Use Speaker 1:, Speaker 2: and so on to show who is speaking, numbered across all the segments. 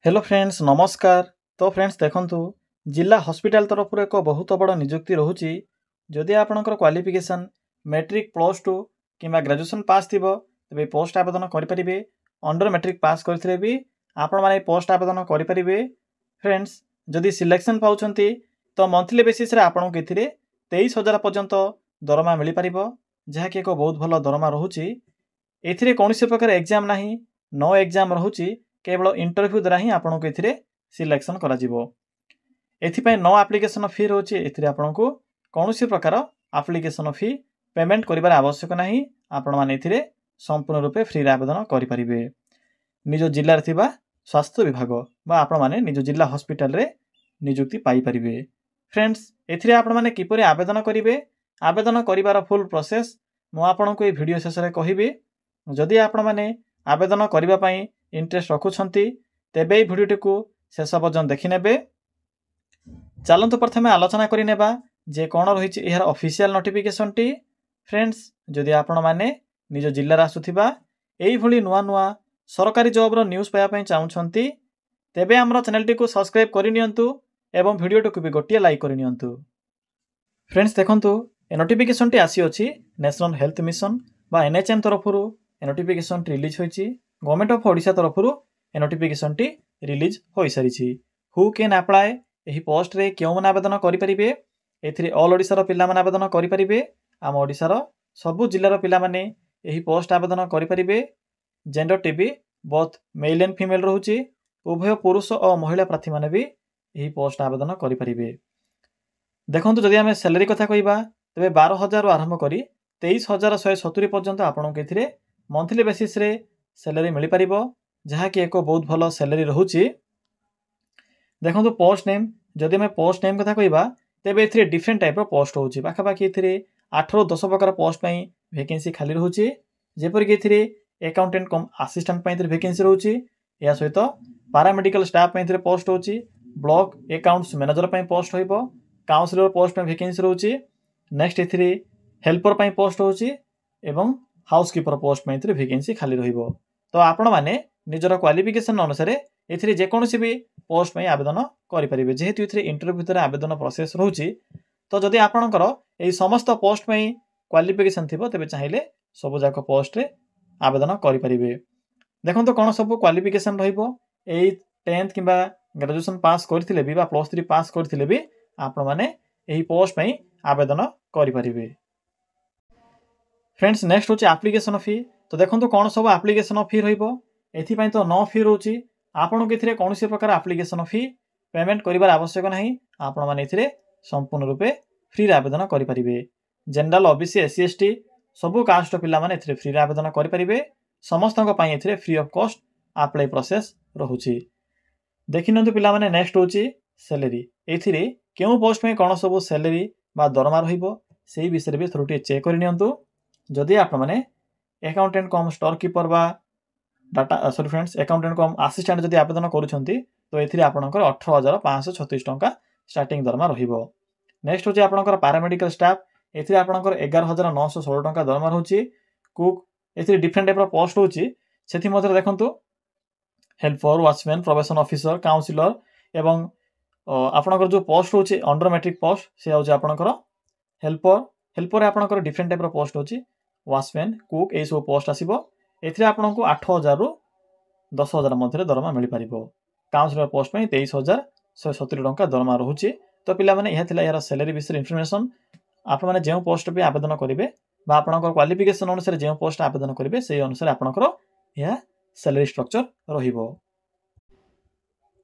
Speaker 1: Hello friends नमस्कार। तो friends देखंतु जिला हॉस्पिटल तरफ एक बहुत बड़ नियुक्ति रोचे। जदि आपणकर क्वालिफिकेशन मैट्रिक प्लस टू कि ग्रेजुएशन पास थी तेज पोस्ट आवेदन करेंगे। अंडर मैट्रिक पास करते भी आपण मैंने पोस्ट आवेदन करेंगे। फ्रेंड्स जदि सिलेक्शन पाँच तो मंथली बेसीस आपको ये 23,000 पर्यंत दरमा मिल पार, जहाँकि एक बहुत भल दरमा रोचे। एथिरे कौन प्रकार एग्जाम ना, नो एग्जाम रोचे, केवल इंटरव्यू द्वारा ही आपको ये सिलेक्शन कर नो आप्लिकेशन फी रोचे। आपको कौन प्रकार आप्लिकेशन फी पेमेंट कर आवश्यक ना, आपण मैंने संपूर्ण रूपे फ्री आवेदन करेंगे। निज जिले में स्वास्थ्य विभाग आपण मैंने निज जिला हॉस्पिटल रे नियुक्ति पाइपर। फ्रेंड्स एने किपर आवेदन करेंगे, आवेदन कर फुल प्रोसेस मुझे ये वीडियो शेष में कहबी। जदि आपण मैंने आवेदन करने इंटरेस्ट रखुंट तेबे भिडियोटी को शेष पर्यंत देखने। चलतु प्रथम आलोचना करनेबा जे कौन रही यार ऑफिशियल नोटिफिकेशन टी। फ्रेंड्स जदि आपण मैंने निज जिले आसुथिबा एई भली नुआ नुआ सरकारी जॉब रो न्यूज़ पाइबा चाहूँगी तेबे हमर चैनल टी को सब्सक्राइब करनियंतु एवं वीडियो को भी गोटे लाइक करनियंतु। फ्रेंड्स देखंतु ए नोटिफिकेशन टी आसी अछि नेशनल हेल्थ मिशन बा एनएचएम तरफ ए नोटिफिकेशन रिलीज होइछि। गवर्नमेंट ऑफ ओडिशा तरफ ए नोटिफिकेशन टी रिलीज हो सारी। हु कैन अप्लाई यही पोस्ट रे क्यों मैंने आवेदन करेंगे। एथिरे ऑल ओडिशा रो पिला माने आवेदन करेंगे। आम ओडिशा रो सबु जिल्लार पिला माने यही पोस्ट आवेदन करेंगे। जेंडर टी भी बोथ मेल एंड फीमेल रोचे। उभय पुरुष और महिला प्रार्थी माने भी यही पोस्ट आवेदन करेंगे। देखो जदि आम सैलरी कथा कहवा तेज 12,000 आरंभ कर 23,170 पर्यंत आपको ये मंथली बेसीस रे सैलरी मिल पार, जहाँकि एक बहुत भल सैलरी रोचे। देखो पोस्ट नेम जदि आम पोस्ट नेम कथा कहवा तेज ये डिफरेंट टाइप पोस्ट हो पाखापाखि 8 ରୁ 10 प्रकार पोस्ट वैकेंसी खाली रोचे। जेपरिक अकाउंटेंट कम आसिस्टेंट वैकेंसी रोचे। या सहित पारामेडिकल स्टाफ पोस्ट हो, ब्लॉक अकाउंट्स मैनेजर पोस्ट हो, काउंसिलर पोस्ट में वैकेंसी रोचे। नेक्स्ट ये हेल्पर पोस्ट हो एवं हाउसकीपर पोस्ट में वैकेंसी खाली रहिबो। तो आपण मैंने निजर क्वालिफिकेशन अनुसार ये जेकोसी भी पोस्ट में आवेदन करेंगे। जेहेतु ये इंटरव्यू भितर आवेदन प्रोसेस रोचे, तो जदि आपणकर यही समस्त पोस्ट में क्वालिफिकेशन थी तेज चाहिए सबुजाक पोस्ट रे आवेदन करेंगे। देखो कौन सब क्वालिफिकेशन रही 10th कि ग्रेजुएशन पास करते भी प्लस 3 पास करते भी आपण मैंने यही पोस्ट में आवेदन करेंगे। फ्रेंड्स नेक्स्ट हूँ एप्लिकेशन फी। तो देखो कौन सब एप्लिकेशन फी रही तो नो फी रोचे। आपको ये कौन प्रकार एप्लिकेशन फी पेमेंट कर आवश्यक ना, आपण मैंने संपूर्ण रूपे फ्री आवेदन करेंगे। जनरल ओबीसी एससी एसटी सबू कास्ट पिला माने फ्री आवेदन करेंगे। समस्त free of cost apply process रोचे। देखि नंतु पिला माने नेक्स्ट होची सैलरी। एथिरे क्यों पोस्ट में कौन सब सैलरी बा दरमा रहिबो सेही विषय भी थोड़ी चेक करनियंतु। जदि आप माने अकाउंटेंट कम स्टोर कीपर बा डाटा सॉरी फ्रेंड्स अकाउंटेंट कम आसिस्टेंट जदि आवेदन करूछंती तो एथिरे आपनकर 18,536 टंका स्टार्टिंग दरमा रहिबो। नेक्स्ट होची आपनकर पैरामेडिकल स्टाफ। एथिरे आपनकर 11,916 टंका दरमा रहउची। कुक एथिरे डिफरेंट टाइप पोस्ट होची। सेथि मध्ये देखंतु helper, watchman, probation officer, counsellor एवं आपनकर जो पोस्ट होची अंडर मैट्रिक पोस्ट से होची आपनकर हेल्पर। हेल्पर आपनकर डिफरेंट टाइप पोस्ट होची। वॉचमैन, कुक ए सब पोस्ट आसीबो। एथिरे आपनको 8,000 ରୁ 10,000 मध्य दरमा मिल पारिबो। काउंसिलर पोस्ट में 23,170 टंका दरमा रोचे। तो पिला माने यह थिला यार सैलरी विषय इन्फॉर्मेशन। आपण माने जे पोस्ट पे आवेदन करेंगे बा आपनकर क्वालिफिकेशन अनुसार जे पोस्ट आवेदन करेंगे से अनुसार आपनकर यह सैलरी स्ट्रक्चर रहिबो।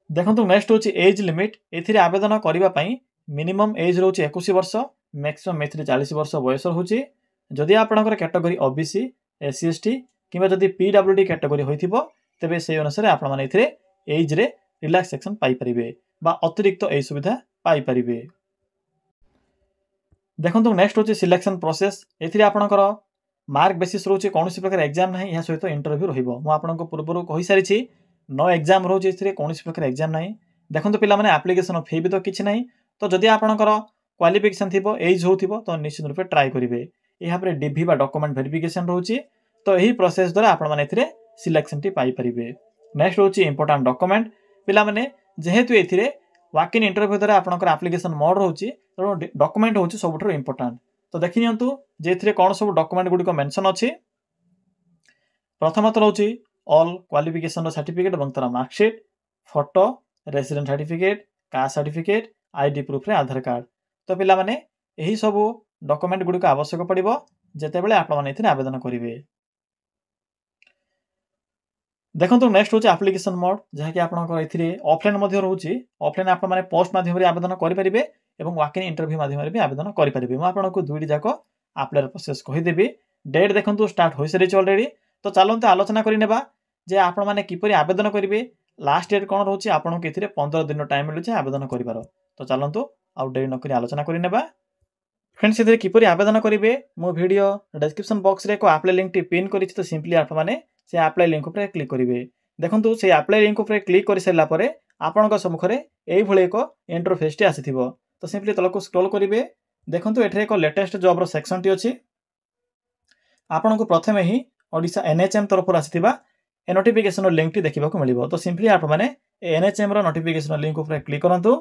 Speaker 1: देखंतु नेक्स्ट होची एज लिमिट। एथिरे आवेदन करिबा पई मिनिमम एज रोची 21 वर्ष, मैक्सिमम एथिरे 40 वर्ष बयस होची। जदि आपनकर कैटेगरी ओबीसी एससी एसटी किबा जदि पीडब्ल्यूडी कैटेगरी होइथिबो तेबे से अनुसार आपण माने एथिरे एज रे रिलैक्सेशन पाई परिबे बा अतिरिक्त ए सुविधा पाई परिबे। देखंतु नेक्स्ट होची सिलेक्शन प्रोसेस। एथिरे आपनकर मार्क बेसिस रोचे कौन प्रकार एग्जाम ना, या सहित इंटरव्यू रहिबो। मु आपनको पूर्व कहि सारिछि नो एग्जाम रोचे एथिरे कौन प्रकार एग्जाम ना। देखंतु पिला माने एप्लिकेशन फी भी तो किछि नाही। तो जदि आपनकर क्वालिफिकेशन थिबो एज होथिबो तो निश्चित रूपे ट्राई करिवे। यहाँ पर डीवी बा डॉक्यूमेंट वेरिफिकेशन रोचे। तो यही प्रोसेस द्वारा आपण माने एथिरे सिलेक्शन टी पाई परिबे। नेक्स्ट होची इंपोर्टेंट डॉक्यूमेंट। पिलामाने जेहेतु एथिरे वॉक इन इंटरव्यू द्वारा आपनकर एप्लिकेशन मोड रहउची तेणु डॉक्यूमेंट होउची सबुठो इंपोर्टेंट। तो देखि नियंतु जे एथिरे कोन सब डॉक्यूमेंट गुडी को मेंशन अछि। प्रथमत रहउची ऑल क्वालिफिकेशन सर्टिफिकेट एवं तार marksheet, photo, resident certificate, caste certificate, ID proof रे आधार कार्ड। तो पिला माने एही सब डॉक्यूमेंट गुडी को आवश्यक पड़िबो जेतेबेले आपण माने एथिरे आवेदन करिवे। देखंतु नेक्स्ट होची एप्लिकेशन मोड जहा कि आपनकर एथिरे ऑफलाइन मध्ये रहउची। ऑफलाइन आपण माने पोस्ट माध्यम रे आवेदन करि परिबे एवं वॉक इन इंटरव्यू माध्यम रे भी आवेदन करि परिबे। म आपनको दुइटी जाको अप्लाई प्रोसेस कहि देबी। डेट देखंतु स्टार्ट होई सरिच ऑलरेडी। तो चलंतु आलोचना करि नेबा जे आपण माने किपरि आवेदन करिवे। लास्ट डेट कोन रहउची आपनको एथिरे 15 दिन टाइम मिलुची आवेदन करिबार। तो चलंतु आउ डेरी न करि आलोचना करि नेबा। फ्रेंड्स एथिरे किपरि आवेदन करिवे मो वीडियो डिस्क्रिप्शन बॉक्स रे को अप्लाई लिंक टी पिन करिछि। तो सिंपली आपण माने से अप्लाई लिंक ऊपर क्लिक करिवे। देखंतु से अप्लाई लिंक ऊपर क्लिक करि सैला परे आपनका सम्मुखरे एई भले एको इंटरफेस टी आसीथिबो। तो सिंपली तलको स्क्रॉल करिवे। देखंतु एठरे एको लेटेस्ट जॉब रो सेक्शन टी अछि। आपनको प्रथमे ही ओडिसा एनएचएम तरफ आसीथिबा ए नोटिफिकेशन लिंक टी देखिबाकू मिलिबो। तो सिंपली आपण माने एनएचएम रो नोटिफिकेशन लिंक ऊपर क्लिक करंतु।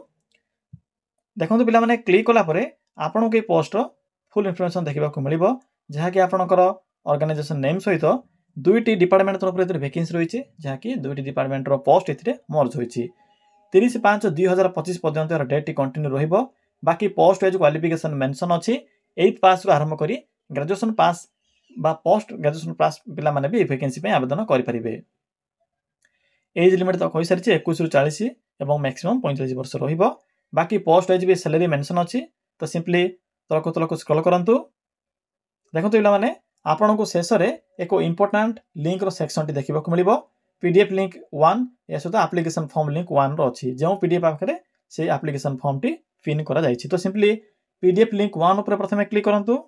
Speaker 1: देखंतु पिला माने क्लिक कला परे आपनको ए पोस्ट रो फुल इन्फॉर्मेशन देखिबाकू मिलिबो जहा कि आपनकर ऑर्गेनाइजेशन नेम सहित दुईटी डिपार्टमेंट तरफ रे वैकेंसी रहिछि जहा कि दुईटी डिपार्टमेंट रो पोस्ट एथिरे मर्ज होइछि। 30/5/2025 पर्यंत डेट टी कंटिन्यू रहिबो। बाकी पोस्ट वाइज क्वालिफिकेशन मेंशन अछि। 8th पास रो आरंभ करी ग्रेजुएशन पास बा पोस्ट ग्रेजुएशन पास पिला माने भी वैकेंसी पे आवेदन करि परिबे। एज लिमिट तो कहि सारिछि 21 रु 40 एवं मैक्सिमम 45 वर्ष रहिबो। बाकी पोस्ट वाइज भी सैलरी मेंशन अछि। तो सिंपली तलको स्क्रॉल करंतु। देखंतु पिला माने आपनको शेष रे एको इंपोर्टेंट लिंक रो सेक्शन टी देखिबाकू मिलिबो। पीडीएफ लिंक 1 या सहित एप्लिकेशन फॉर्म लिंक 1 रो अछि जेउ पीडीएफ आखरे से एप्लिकेशन फॉर्म टी पिन करा जाइछि। तो सिंपली पीडीएफ लिंक 1 ऊपर प्रथमे क्लिक करंतु।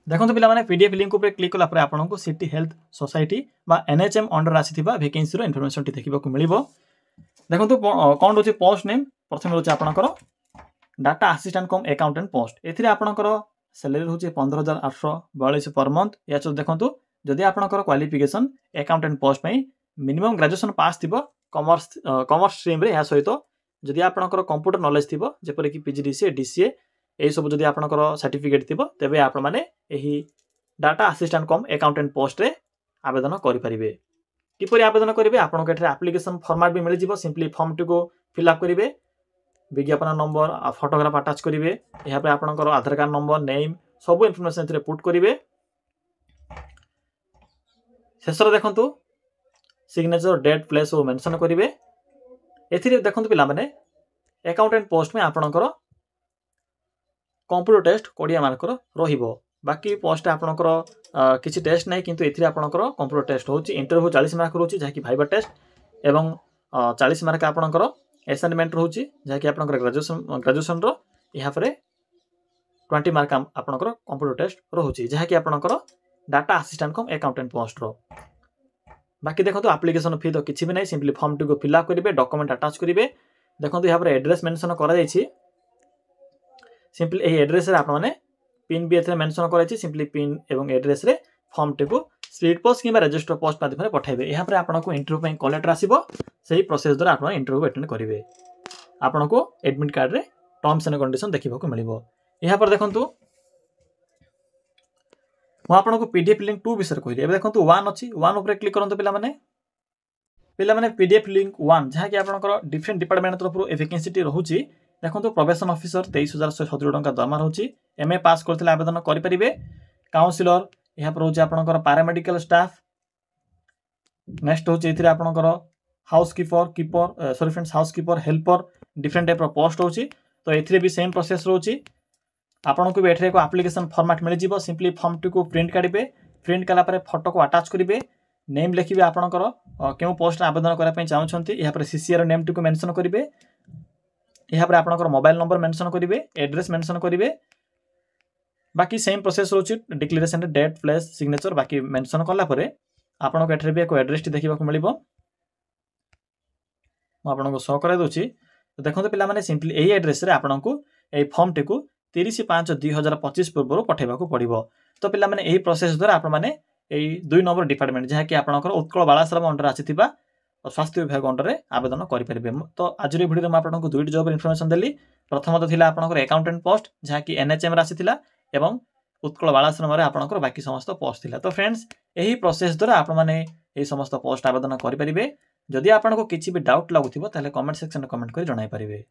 Speaker 1: देखंतु पिला माने पीडीएफ लिंक ऊपर क्लिक कला परे आपनको सिटी हेल्थ सोसाइटी बा एनएचएम अंडर आसीथिबा वैकेंसी रो इन्फॉर्मेशन टी देखिबाकू मिलिबो। देखंतु कोन होछि पोस्ट नेम प्रथमे होछि आपनकर data assistant cum accountant post. एथिरे आपनकर सैलरी होछि 15,842 पर मंथ। या तो देखंतु जदि आपनकर क्वालिफिकेशन अकाउंटेंट पोस्ट पई मिनिमम ग्रेजुएशन पास थिबो कॉमर्स स्ट्रीम रे या सहित जदि आपनकर कंप्यूटर नॉलेज थिबो जेपरि कि पीजीडीसीए डीसीए एई सब जदि आपनकर सर्टिफिकेट थिबो तेबे आपण माने एही data assistant cum accountant post रे आवेदन करि परिबे। किपरि आवेदन करिवे आपनको एठरे एप्लिकेशन फॉर्मेट भी मिलि जिवो। सिंपली फॉर्म टी को फिल अप करिवे, विज्ञापन नंबर आ फोटोग्राफ अटैच करिवे। एहा पे आपनकर आधार कार्ड नंबर नेम सब इन्फॉर्मेशन एथरे पुट करिवे। शेषर देखंतु सिग्नेचर डेट प्लेस ओ मेंशन करिवे। एथिरे देखंतु पिला माने अकाउंटेंट पोस्ट में आपनकर कंप्यूटर टेस्ट 20 मार्क रहिबो। बाकी पोस्ट आपनकर किछि टेस्ट नै किंतु एथिरे आपनकर कंप्यूटर टेस्ट होछि। इंटरव्यू 40 मार्क रहउछि जहा कि भाइबा टेस्ट एवं 40 मार्क आपनकर असाइनमेंट रहउछि जहा कि आपनकर ग्रेजुएशन रो यहाँ पर 20 मार्क आपनकर कंप्यूटर टेस्ट रहउछि जहा कि आपनकर data assistant cum accountant post रो। बाकी देखंतु एप्लिकेशन फी तो किछि भी नै। सिंपली फॉर्म टी को फिल अप करिवे, डॉक्यूमेंट अटैच करिवे। देखंतु यहाँ पर एड्रेस मेंशन करा जायछि। सिंपली एही एड्रेस रे आपण माने पिन भी एथरे मेंशन करा जायछि। सिंपली पिन एवं एड्रेस रे फॉर्म टी को स्पीड पोस्ट किबा रजिस्टर पोस्ट माध्यम रे पठाइबे। यहाँ पर आपनको इंटरव्यू पई कॉल लेटर आसीबो। सही प्रोसेस द्वारा आपण इंटरव्यू अटेंड करिवे। आपनको एडमिट कार्ड रे टर्म्स एंड कंडीशन देखिबाकू मिलिबो। यहाँ पर देखंतु म आपनको पीडीएफ लिंक 2 विषय कहि एबे देखंतु 1 अछि। 1 ऊपर क्लिक करंतु पिला माने पीडीएफ लिंक 1 जहा कि आपनकर डिफरेंट डिपार्टमेंट तरफ ए वैकेंसी टी रहउछि। देखंतु प्रोबेशन ऑफिसर 23,170 टंका दरमा रहउछि। एमए पास करथिले आवेदन करि परिबे। काउंसिलर यहाँ पर रहउछि आपनकर पैरामेडिकल स्टाफ। नेक्स्ट होछि एथिरे आपनकर housekeeper sorry friends housekeeper helper different type रो पोस्ट होछि। तो एथिरे भी सेम प्रोसेस रहउछि। आपनको भी एठरे को एप्लिकेशन फॉर्मेट मिलि जिवो। सिंपली फॉर्म टी को प्रिंट काढिबे। प्रिंट कला परे फोटो को अटैच करिवे। नेम लिखिबे आपनकर केउ पोस्ट आवेदन करा पय चाहउछंती। यहाँ पर सीसीआर नेम टी को मेंशन करिवे। यहाँ पर आपनकर मोबाइल नंबर मेंशन करिवे, एड्रेस मेंशन करिवे। बाकी सेम प्रोसेस रहउछि। डिक्लेरेशन रे डेट प्लेस सिग्नेचर बाकी मेंशन करला परे आपनको एठरे भी एको एड्रेस टी देखिबाकू मिलिबो। म आपनको शो करा दोछि। तो देखंतु पिला माने सिंपली एही एड्रेस रे आपनको ए फॉर्म टी को 30/5/2025 पूर्व पठाइबाकू पड़िबो। तो पिला माने एही प्रोसेस द्वारा आपण माने एही 2 नंबर डिपार्टमेंट जहा कि आपनकर उत्कल बालाश्रम अंडर आसीथिबा और स्वास्थ्य विभाग अंडर आवेदन करेंगे। तो आज भिडियो में आपको दुईट जॉब इनफॉरमेशन देली। प्रथम तो थिला आपनकर अकाउंटेंट पोस्ट जहाँकि एनएचएम रे आसीथिला एवं उत्कल बालाश्रम रे आपनकर बाकी समस्त पोस्ट थिला। तो फ्रेंड्स यही प्रोसेस द्वारा आपण माने ए समस्त पोस्ट आवेदन करेंगे। जदि आपको किसी भी डाउट लगुथिबो ताले कमेंट सेक्शन में कमेंट कर जणाई पारिबे।